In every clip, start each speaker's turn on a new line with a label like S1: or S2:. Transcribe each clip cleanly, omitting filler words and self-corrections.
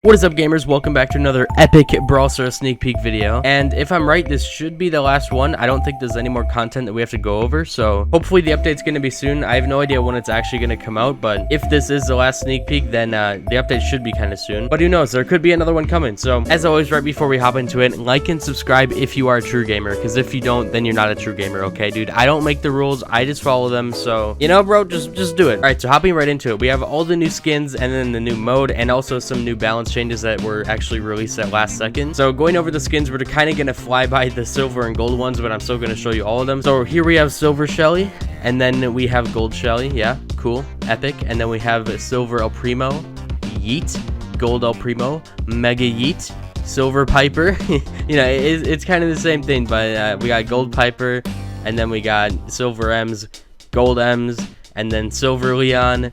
S1: What is up, gamers? Welcome back to another epic Brawl Stars sneak peek video. And if I'm right, this should be the last one. I don't think there's any more content that we have to go over, so hopefully the update's going to be soon. I have no idea when it's actually going to come out, but if this is the last sneak peek, then the update should be kind of soon. But who knows? There could be another one coming. So as always, right before we hop into it, like and subscribe if you are a true gamer, because if you don't, then you're not a true gamer, okay, dude? I don't make the rules. I just follow them, so, you know, bro, just do it. All right, so hopping right into it, we have all the new skins and then the new mode and also some new balance changes that were actually released at last second. So going over the skins, we're kind of going to fly by the silver and gold ones, but I'm still going to show you all of them. So here we have silver Shelly, and then we have gold Shelly. Yeah, cool, epic. And then we have silver El Primo, Yeet, gold El Primo, Mega Yeet, silver Piper. You know, it's kind of the same thing, but we got gold Piper, and then we got silver Ems, gold Ems, and then silver Leon,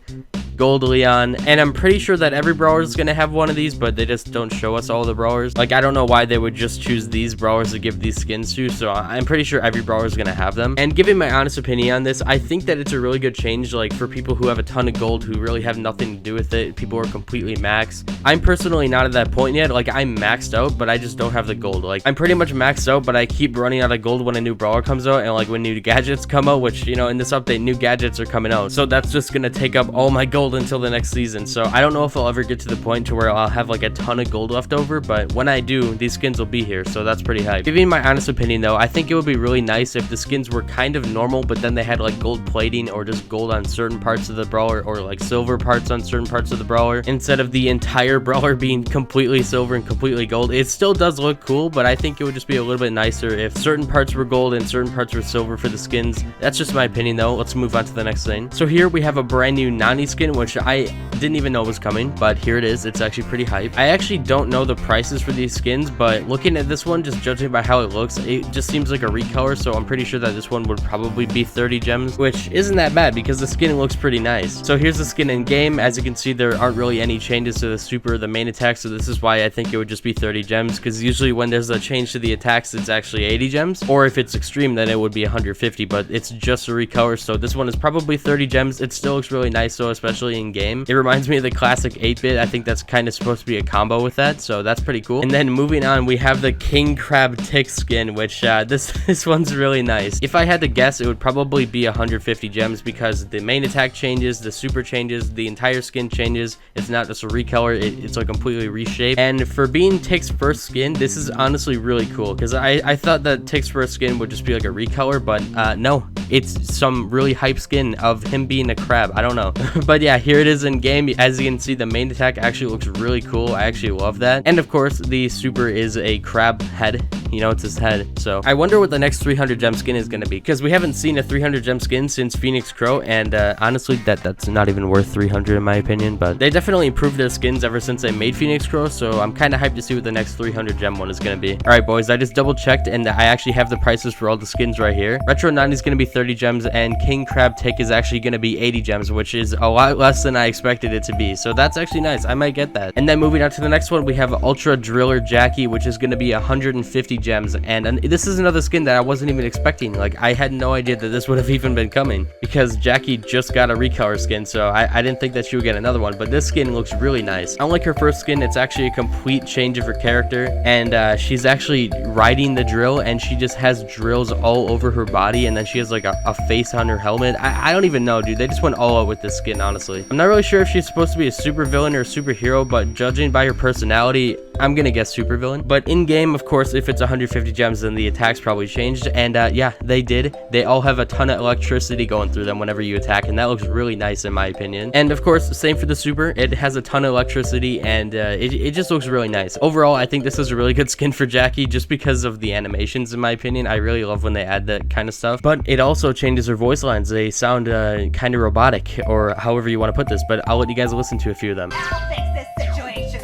S1: gold Leon, and I'm pretty sure that every brawler is gonna have one of these, but they just don't show us all the brawlers. Like, I don't know why they would just choose these brawlers to give these skins to, so I'm pretty sure every brawler is gonna have them. And giving my honest opinion on this, I think that it's a really good change, like, for people who have a ton of gold who really have nothing to do with it. People are completely maxed. I'm personally not at that point yet. Like, I'm maxed out, but I just don't have the gold. Like, I'm pretty much maxed out, but I keep running out of gold when a new brawler comes out, and like when new gadgets come out, which, you know, in this update, new gadgets are coming out, so that's just gonna take up all my gold until the next season. So I don't know if I'll ever get to the point to where I'll have like a ton of gold left over, but when I do, these skins will be here, so that's pretty hype. Giving my honest opinion though, I think it would be really nice if the skins were kind of normal, but then they had like gold plating or just gold on certain parts of the brawler, or like silver parts on certain parts of the brawler, instead of the entire brawler being completely silver and completely gold. It still does look cool, but I think it would just be a little bit nicer if certain parts were gold and certain parts were silver for the skins. That's just my opinion though. Let's move on to the next thing. So here we have a brand new Nany Skin, which I didn't even know was coming, but here it is. It's actually pretty hype. I actually don't know the prices for these skins, but looking at this one, just judging by how it looks, it just seems like a recolor, so I'm pretty sure that this one would probably be 30 gems, which isn't that bad because the skin looks pretty nice. So here's the skin in game. As you can see, there aren't really any changes to the super or the main attack, so this is why I think it would just be 30 gems, because usually when there's a change to the attacks, it's actually 80 gems, or if it's extreme, then it would be 150, but it's just a recolor, so this one is probably 30 gems. It still looks really nice though, especially in game. It reminds me of the classic 8-bit. I think that's kind of supposed to be a combo with that, so that's pretty cool. And then moving on, we have the King Crab Tick skin, which this one's really nice. If I had to guess, it would probably be 150 gems, because the main attack changes, the super changes, the entire skin changes. It's not just a recolor, it's like completely reshaped. And for being Tick's first skin, this is honestly really cool, because I thought that Tick's first skin would just be like a recolor, but no, it's some really hype skin of him being a crab. I don't know. But yeah, here it is in game. As you can see, the main attack actually looks really cool. I actually love that. And of course, the super is a crab head. You know, it's his head. So I wonder what the next 300 gem skin is going to be, because we haven't seen a 300 gem skin since Phoenix Crow, and honestly, that's not even worth 300 in my opinion, but they definitely improved their skins ever since they made Phoenix Crow, so I'm kind of hyped to see what the next 300 gem one is going to be. All right, boys, I just double checked, and I actually have the prices for all the skins right here. Retro 90 is going to be 30 gems, and King Crab Tick is actually going to be 80 gems, which is a lot less than I expected it to be, so that's actually nice. I might get that. And then moving on to the next one, we have Ultra Driller Jackie, which is going to be 150 gems, and this is another skin that I wasn't even expecting. Like, I had no idea that this would have even been coming, because Jackie just got a recolor skin, so I didn't think that she would get another one, but this skin looks really nice. Unlike her first skin, it's actually a complete change of her character, and she's actually riding the drill, and she just has drills all over her body, and then she has like a face on her helmet. I don't even know, dude. They just went all out with this skin, honestly. I'm not really sure if she's supposed to be a super villain or a superhero, but judging by her personality, I'm gonna guess super villain. But in game, of course, if it's 150 gems, then the attacks probably changed, and yeah, they did. They all have a ton of electricity going through them whenever you attack, and that looks really nice in my opinion. And of course, same for the super. It has a ton of electricity, and it just looks really nice. Overall, I think this is a really good skin for Jackie, just because of the animations, in my opinion. I really love when they add that kind of stuff, but it also changes her voice lines. They sound kind of robotic, or however you want to put this, but I'll let you guys listen to a few of them.
S2: I'll fix this situation.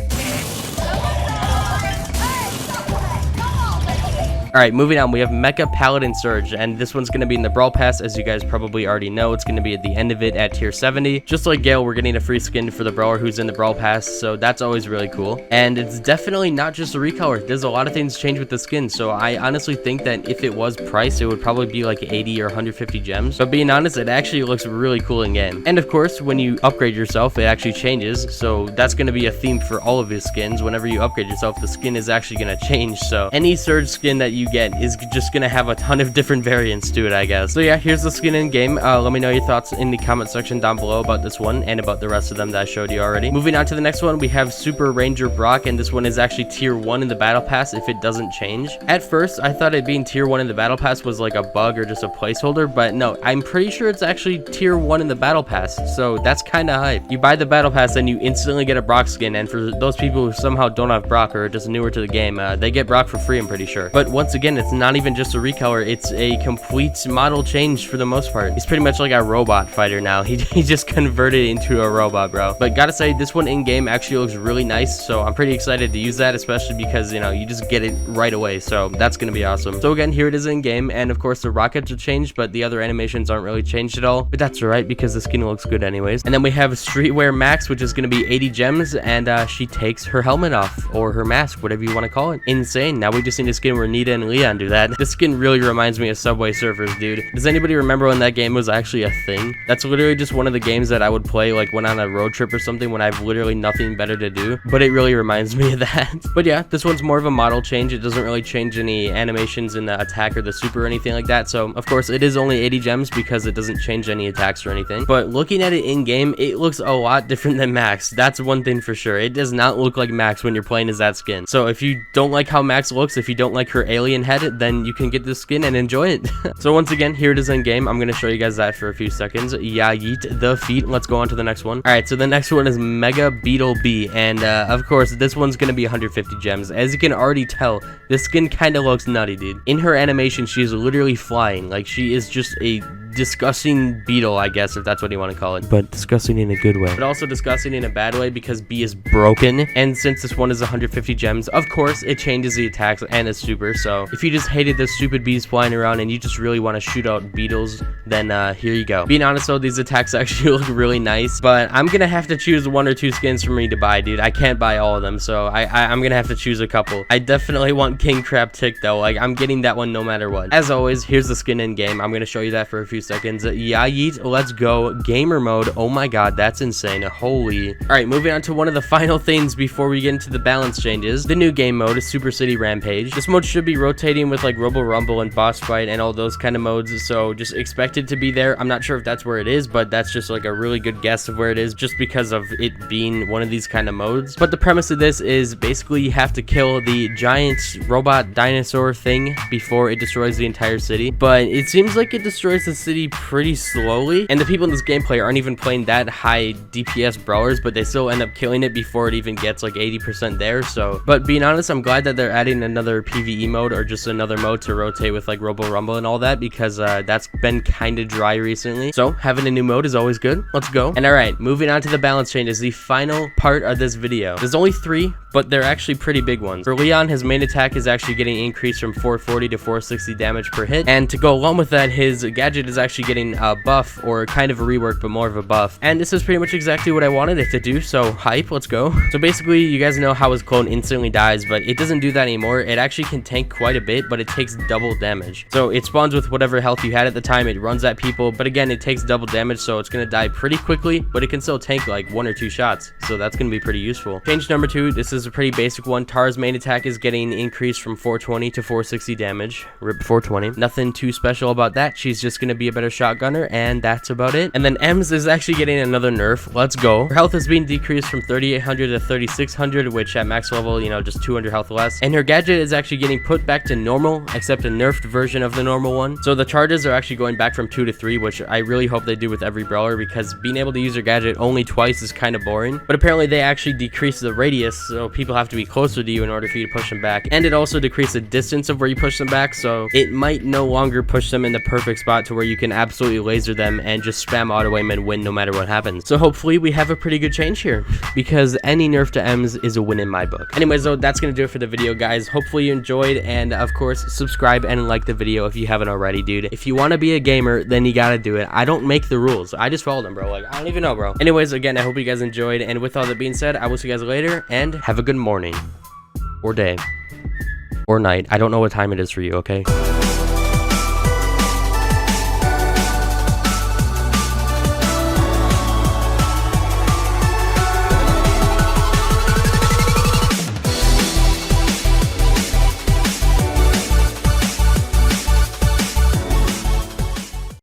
S1: Alright, moving on, we have Mecha, Paladin, Serge, and this one's going to be in the Brawl Pass, as you guys probably already know. It's going to be at the end of it at tier 70. Just like Gale, we're getting a free skin for the brawler who's in the Brawl Pass, so that's always really cool. And it's definitely not just a recolor. There's a lot of things change with the skin, so I honestly think that if it was priced, it would probably be like 80 or 150 gems. But being honest, it actually looks really cool in game. And of course, when you upgrade yourself, it actually changes, so that's going to be a theme for all of his skins. Whenever you upgrade yourself, the skin is actually going to change, so any Surge skin that you get is just going to have a ton of different variants to it, I guess. So yeah, here's the skin in game. Let me know your thoughts in the comment section down below about this one and about the rest of them that I showed you already. Moving on to the next one, we have Super Ranger Brock, and this one is actually tier 1 in the battle pass if it doesn't change. At first, I thought it being tier 1 in the battle pass was like a bug or just a placeholder, but no, I'm pretty sure it's actually tier 1 in the battle pass, so that's kind of hype. You buy the battle pass and you instantly get a Brock skin, and for those people who somehow don't have Brock or are just newer to the game, they get Brock for free, I'm pretty sure. But once again, it's not even just a recolor, it's a complete model change for the most part. He's pretty much like a robot fighter now. He just converted into a robot, bro. But gotta say, this one in game actually looks really nice, so I'm pretty excited to use that, especially because, you know, you just get it right away, so that's gonna be awesome. So again, here it is in game, and of course the rockets are changed, but the other animations aren't really changed at all, but that's alright because the skin looks good anyways. And then we have Streetwear Max, which is gonna be 80 gems, and she takes her helmet off, or her mask, whatever you want to call it. Insane. Now we just need a skin where Nita and Leon do that. This skin really reminds me of Subway Surfers, dude. Does anybody remember when that game was actually a thing? That's literally just one of the games that I would play like when on a road trip or something when I have literally nothing better to do, but it really reminds me of that. But yeah, this one's more of a model change. It doesn't really change any animations in the attack or the super or anything like that, so of course it is only 80 gems because it doesn't change any attacks or anything. But looking at it in game, it looks a lot different than Max. That's one thing for sure. It does not look like Max when you're playing as that skin. So if you don't like how Max looks, if you don't like her alien head, then you can get this skin and enjoy it. So once again, here it is in game. I'm going to show you guys that for a few seconds. Yeah, yeet the feet. Let's go on to the next one. Alright, so the next one is Mega Beetle B, and of course this one's going to be 150 gems. As you can already tell, this skin kind of looks nutty, dude. In her animation, she is literally flying. Like, she is just a disgusting beetle, I guess, if that's what you want to call it, but disgusting in a good way, but also disgusting in a bad way because B is broken. And since this one is 150 gems, of course it changes the attacks and the super. So if you just hated the stupid bees flying around and you just really want to shoot out beetles, then here you go. Being honest though, these attacks actually look really nice, but I'm gonna have to choose 1 or 2 skins for me to buy, dude. I can't buy all of them, so I'm gonna have to choose a couple. I definitely want King Crab Tick though. Like, I'm getting that one no matter what. As always, here's the skin in game. I'm gonna show you that for a few seconds. Yeah, yeet, let's go. Gamer mode. Oh my god, that's insane. Holy. Alright, moving on to one of the final things before we get into the balance changes. The new game mode is Super City Rampage. This mode should be rotating with like Robo Rumble and Boss Fight and all those kind of modes, so just expect it to be there. I'm not sure if that's where it is, but that's just like a really good guess of where it is just because of it being one of these kind of modes. But the premise of this is basically you have to kill the giant robot dinosaur thing before it destroys the entire city, but it seems like it destroys the city pretty slowly, and the people in this gameplay aren't even playing that high DPS brawlers, but they still end up killing it before it even gets like 80% there. So, but being honest, I'm glad that they're adding another PvE mode or just another mode to rotate with like Robo Rumble and all that, because that's been kind of dry recently. So having a new mode is always good. Let's go. And alright, moving on to the balance changes, the final part of this video. There's only 3, but they're actually pretty big ones. For Leon, his main attack is actually getting increased from 440 to 460 damage per hit, and to go along with that, his gadget is actually getting a buff, or kind of a rework, but more of a buff. And this is pretty much exactly what I wanted it to do, so hype, let's go. So basically, you guys know how his clone instantly dies, but it doesn't do that anymore. It actually can tank quite a bit, but it takes double damage. So it spawns with whatever health you had at the time, it runs at people, but again, it takes double damage, so it's gonna die pretty quickly, but it can still tank like 1 or 2 shots, so that's gonna be pretty useful. Change number 2, this is a pretty basic one. Tara's main attack is getting increased from 420 to 460 damage. RIP 420. Nothing too special about that. She's just gonna be a better shotgunner, and that's about it. And then Ems is actually getting another nerf. Let's go. Her health is being decreased from 3800 to 3600, which at max level, you know, just 200 health less. And her gadget is actually getting put back to normal, except a nerfed version of the normal one. So the charges are actually going back from 2 to 3, which I really hope they do with every brawler, because being able to use her gadget only twice is kind of boring. But apparently they actually decrease the radius, so people have to be closer to you in order for you to push them back. And it also decreases the distance of where you push them back, so it might no longer push them in the perfect spot to where you can can absolutely laser them and just spam auto aim and win no matter what happens. So hopefully we have a pretty good change here, because any nerf to M's is a win in my book. Anyways though, that's gonna do it for the video, guys. Hopefully you enjoyed, and of course subscribe and like the video if you haven't already, dude. If you want to be a gamer, then you gotta do it. I don't make the rules, I just follow them, bro. Like, I don't even know, bro. Anyways, again, I hope you guys enjoyed, and with all that being said, I will see you guys later, and have a good morning or day or night. I don't know what time it is for you, okay?